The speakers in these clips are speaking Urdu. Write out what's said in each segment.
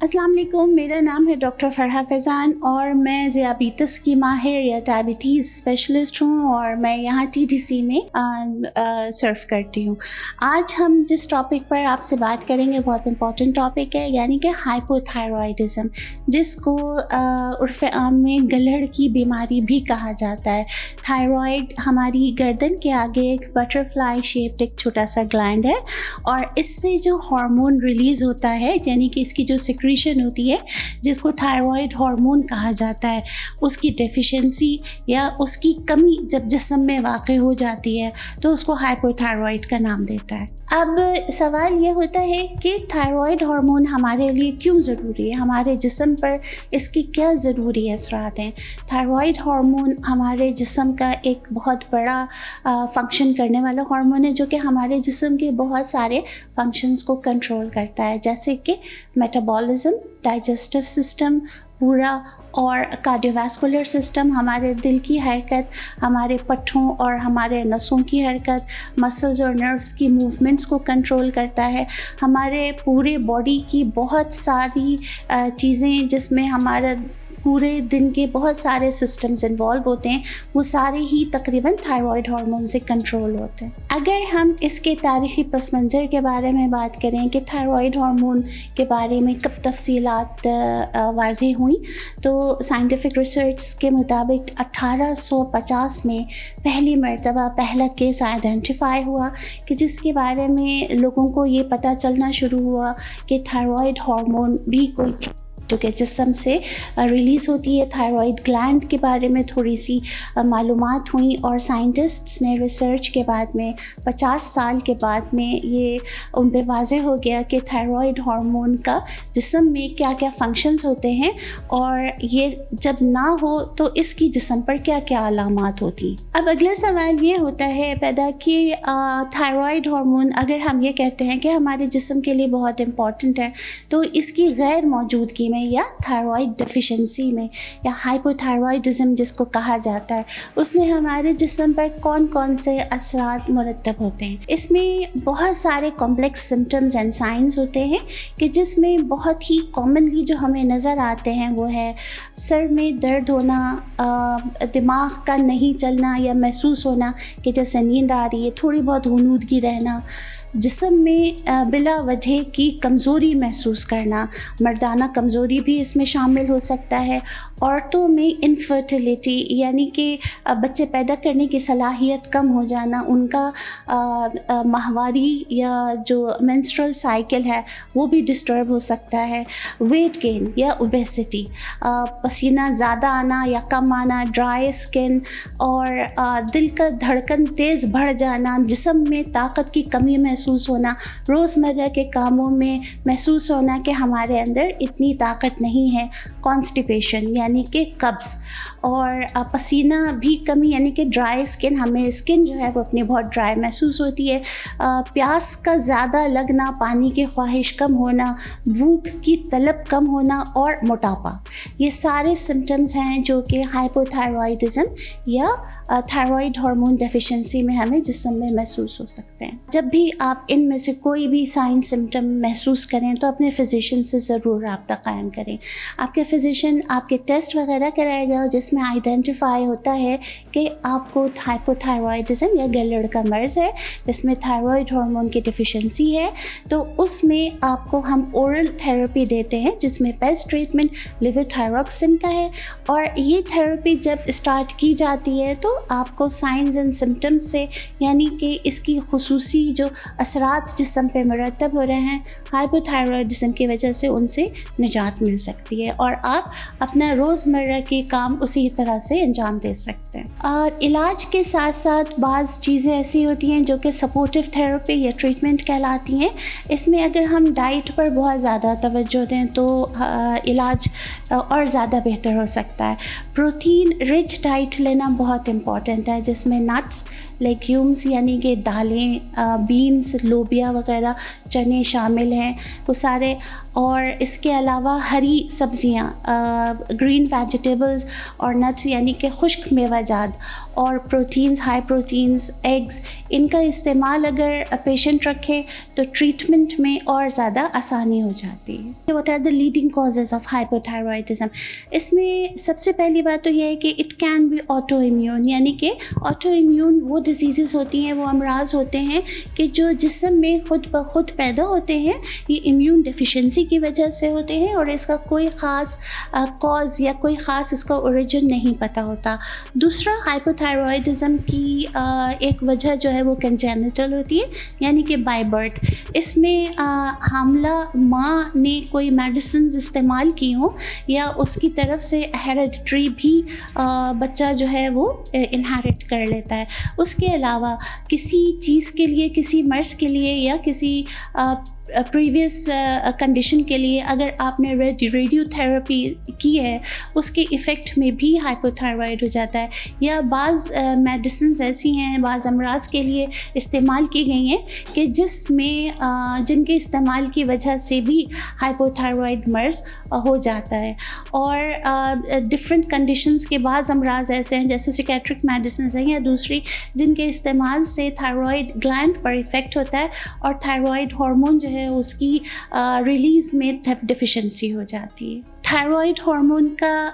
السلام علیکم، میرا نام ہے ڈاکٹر فرحہ فیضان اور میں ذیابیطس کی ماہر یا ڈائبٹیز اسپیشلسٹ ہوں اور میں یہاں TTC میں سرو کرتی ہوں۔ آج ہم جس ٹاپک پر آپ سے بات کریں گے بہت امپورٹنٹ ٹاپک ہے، یعنی کہ ہائپوتھائرائڈزم، جس کو عرف عام میں گلہڑ کی بیماری بھی کہا جاتا ہے۔ تھائرائڈ ہماری گردن کے آگے ایک بٹر فلائی شیپڈ ایک چھوٹا سا گلینڈ ہے اور اس سے جو ہارمون ریلیز ہوتا ہے، یعنی کہ اس کی جو سیکریشن ہوتی ہے جس کو تھائرائڈ ہارمون کہا جاتا ہے، اس کی ڈیفیشنسی یا اس کی کمی جب جسم میں واقع ہو جاتی ہے تو اس کو ہائپوتھائرائڈ کا نام دیتا ہے۔ اب سوال یہ ہوتا ہے کہ تھائرائڈ ہارمون ہمارے لیے کیوں ضروری ہے، ہمارے جسم پر اس کی کیا ضروری اثرات ہیں۔ تھائرائڈ ہارمون ہمارے جسم کا ایک بہت بڑا فنکشن کرنے والا ہارمون ہے جو کہ ہمارے جسم کے بہت سارے فنکشنز کو کنٹرول کرتا ہے، جیسے کہ میٹابولزم، ڈائجسٹو سسٹم پورا، اور کارڈیو واسکولر سسٹم، ہمارے دل کی حرکت، ہمارے پٹھوں اور ہمارے نسوں کی حرکت، مسلز اور نروز کی موومنٹس کو کنٹرول کرتا ہے۔ ہمارے پورے باڈی کی بہت ساری چیزیں جس میں ہمارا پورے دن کے بہت سارے سسٹمز انوالو ہوتے ہیں، وہ سارے ہی تقریباً تھائرائڈ ہارمون سے کنٹرول ہوتے ہیں۔ اگر ہم اس کے تاریخی پس منظر کے بارے میں بات کریں کہ تھائرائڈ ہارمون کے بارے میں کب تفصیلات واضح ہوئیں، تو سائنٹیفک ریسرچ کے مطابق 1850 میں پہلی مرتبہ پہلا کیس آئیڈینٹیفائی ہوا کہ جس کے بارے میں لوگوں کو یہ پتہ چلنا شروع ہوا کہ تھائرائڈ ہارمون بھی کوئی جو کہ جسم سے ریلیز ہوتی ہے۔ تھائرائڈ گلینڈ کے بارے میں تھوڑی سی معلومات ہوئیں اور سائنٹسٹس نے ریسرچ کے بعد میں 50 سال کے بعد میں یہ ان پہ واضح ہو گیا کہ تھائرائڈ ہارمون کا جسم میں کیا کیا فنکشنز ہوتے ہیں اور یہ جب نہ ہو تو اس کی جسم پر کیا کیا علامات ہوتی ہیں۔ اب اگلا سوال یہ ہوتا ہے پیدا کہ تھائرائڈ ہارمون اگر ہم یہ کہتے ہیں کہ ہمارے جسم کے لیے بہت امپورٹنٹ ہے، تو اس کی غیر موجودگی میں یا تھائرائڈ ڈیفیشنسی میں یا ہائپوتھائرائڈزم جس کو کہا جاتا ہے، اس میں ہمارے جسم پر کون کون سے اثرات مرتب ہوتے ہیں۔ اس میں بہت سارے کمپلیکس سمٹمز اینڈ سائنز ہوتے ہیں کہ جس میں بہت ہی کامنلی جو ہمیں نظر آتے ہیں وہ ہے سر میں درد ہونا، دماغ کا نہیں چلنا یا محسوس ہونا کہ جیسے نیند آ رہی ہے، تھوڑی بہت غنودگی رہنا، جسم میں بلا وجہ کی کمزوری محسوس کرنا، مردانہ کمزوری بھی اس میں شامل ہو سکتا ہے۔ عورتوں میں انفرٹیلیٹی یعنی کہ بچے پیدا کرنے کی صلاحیت کم ہو جانا، ان کا ماہواری یا جو مینسٹرل سائیکل ہے وہ بھی ڈسٹرب ہو سکتا ہے۔ ویٹ گین یا اوبیسٹی، پسینہ زیادہ آنا یا کم آنا، ڈرائی اسکن اور دل کا دھڑکن تیز بڑھ جانا، جسم میں طاقت کی کمی محسوس ہونا، روزمرہ کے کاموں میں محسوس ہونا کہ ہمارے اندر اتنی طاقت نہیں ہے، کانسٹیپیشن یعنی کہ قبض، اور پسینہ بھی کمی یعنی کہ ڈرائی اسکن، ہمیں اسکن جو ہے وہ اپنی بہت ڈرائی محسوس ہوتی ہے، پیاس کا زیادہ لگنا، پانی کی خواہش کم ہونا، بھوک کی طلب کم ہونا اور موٹاپا، یہ سارے سمٹمز ہیں جو کہ ہائپوتھائرائڈزم یا تھائرائڈ ہارمون ڈیفیشنسی میں ہمیں جسم میں محسوس ہو سکتے ہیں۔ جب بھی آپ ان میں سے کوئی بھی سائن سمٹم محسوس کریں تو اپنے فزیشین سے ضرور رابطہ قائم کریں۔ آپ کے فزیشین آپ کے ٹیسٹ وغیرہ کرائے گا جس میں آئیڈینٹیفائی ہوتا ہے کہ آپ کو ہائپوتھائرائڈزم یا گلہڑ کا مرض ہے جس میں تھائرائڈ ہارمون کی ڈیفیشنسی ہے، تو اس میں آپ کو ہم اورل تھراپی دیتے ہیں جس میں بیسٹ ٹریٹمنٹ لیووتھائروکسین کا ہے، اور یہ تھراپی جب اسٹارٹ کی جاتی ہے تو آپ کو سائنز اینڈ سمٹمز سے یعنی کہ اس کی خصوصی جو اثرات جسم پہ مرتب ہو رہے ہیں ہائپوتھائرائڈزم کی وجہ سے ان سے نجات مل سکتی ہے اور آپ اپنا روزمرہ کے کام اسی طرح سے انجام دے سکتے ہیں۔ اور علاج کے ساتھ ساتھ بعض چیزیں ایسی ہوتی ہیں جو کہ سپورٹیو تھراپی یا ٹریٹمنٹ کہلاتی ہیں۔ اس میں اگر ہم ڈائٹ پر بہت زیادہ توجہ دیں تو علاج اور زیادہ بہتر ہو سکتا ہے۔ پروٹین رچ ڈائٹ لینا بہت امپورٹنٹ ہے جس میں نٹس، لیگیومز یعنی کہ دالیں، بینز، لوبیا وغیرہ، چنے شامل ہیں وہ سارے، اور اس کے علاوہ ہری سبزیاں، گرین ویجیٹیبلز اور نٹس یعنی کہ خشک میوہ جات، اور پروٹینز، ہائی پروٹینز، ایگز، ان کا استعمال اگر پیشنٹ رکھے تو ٹریٹمنٹ میں اور زیادہ آسانی ہو جاتی ہے۔ What are the leading causes of hypothyroidism? اس میں سب سے پہلی بات تو یہ ہے کہ it can be auto immune, یعنی کہ آٹو امیون وہ ڈیزیزز ہوتی ہیں، وہ امراض ہوتے ہیں کہ جو جسم میں خود بخود پیدا ہوتے ہیں، یہ امیون ڈیفیشنسی کی وجہ سے ہوتے ہیں، اور اس کا کوئی خاص کاز یا کوئی خاص اس کا اوریجن نہیں پتہ ہوتا۔ دوسرا، ہائپوتھائرائڈزم کی ایک وجہ جو ہے وہ کنجینیٹل ہوتی ہے، یعنی کہ بائی برتھ۔ اس میں حاملہ ماں نے کوئی میڈیسنز استعمال کی ہوں یا اس کی طرف سے ہیریڈیٹری بھی بچہ جو ہے وہ انہیرٹ کر لیتا ہے۔ اس کے علاوہ کسی چیز کے لیے، کسی مرض کے لیے یا کسی پریویس کنڈیشن کے لیے اگر آپ نے ریڈیو تھراپی کی ہے، اس کے ایفیکٹ میں بھی ہائپوتھائرائڈ ہو جاتا ہے، یا بعض میڈیسنز ایسی ہیں، بعض امراض کے لیے استعمال کی گئی ہیں کہ جن کے استعمال کی وجہ سے بھی ہائپوتھائرائڈ مرض ہو جاتا ہے۔ اور ڈفرینٹ کنڈیشنز کے بعض امراض ایسے ہیں جیسے سیکیٹرک میڈیسنز ہیں یا دوسری، جن کے استعمال سے تھائرائڈ گلینڈ پر ایفیکٹ ہوتا ہے اور تھائرائڈ ہارمون جو ہے اس کی ریلیز میں ڈیفیشنسی ہو جاتی ہے۔ تھائرائڈ ہارمون کا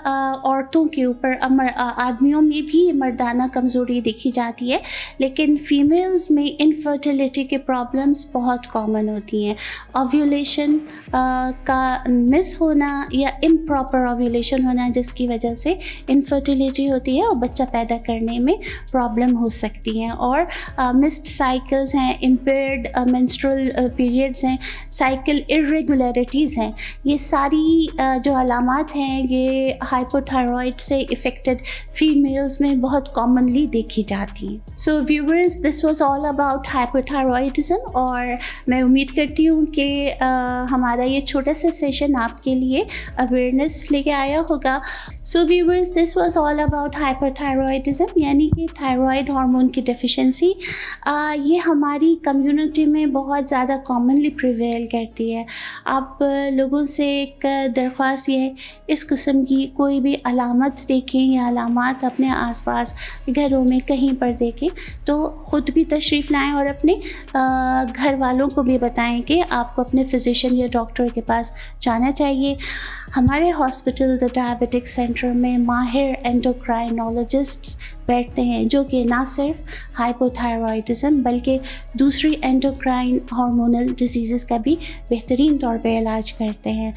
عورتوں کے اوپر، آدمیوں میں بھی مردانہ کمزوری دیکھی جاتی ہے، لیکن فیمیلز میں انفرٹیلیٹی کے پرابلمس بہت کامن ہوتی ہیں۔ اوویولیشن کا مس ہونا یا امپراپر اوویولیشن ہونا، جس کی وجہ سے انفرٹیلیٹی ہوتی ہے اور بچہ پیدا کرنے میں پرابلم ہو سکتی ہیں، اور مسڈ سائیکلز ہیں، امپیئرڈ منسٹرل پیریڈز ہیں، سائیکل ارریگولیرٹیز ہیں، یہ ساری جو علامات ہیں یہ ہائپوتھائرائڈ سے افیکٹڈ فیمیلز میں بہت کامنلی دیکھی جاتی ہیں۔ So viewers, this was all about hypothyroidism, اور میں امید کرتی ہوں کہ ہمارا یہ چھوٹا سا سیشن آپ کے لیے اویئرنیس لے کے آیا ہوگا۔ So viewers, this was all about hypothyroidism, یعنی کہ تھائرائڈ ہارمون کی ڈیفیشنسی۔ یہ ہماری کمیونٹی میں بہت زیادہ کامنلی پریویل کرتی ہے۔ آپ لوگوں سے ایک درخواست یہ ہے، اس قسم کی کوئی بھی علامت دیکھیں یا علامات اپنے آس پاس گھروں میں کہیں پر دیکھیں تو خود بھی تشریف لائیں اور اپنے گھر والوں کو بھی بتائیں کہ آپ کو اپنے فزیشین یا ڈاکٹر کے پاس جانا چاہیے۔ ہمارے ہاسپٹل دا ڈائبٹک سینٹر میں ماہر اینڈوکرائنالوجسٹس بیٹھتے ہیں جو کہ نہ صرف ہائپوتھائرائڈزم بلکہ دوسری اینڈوکرائن ہارمونل ڈیزیزز کا بھی بہترین طور پہ علاج کرتے ہیں۔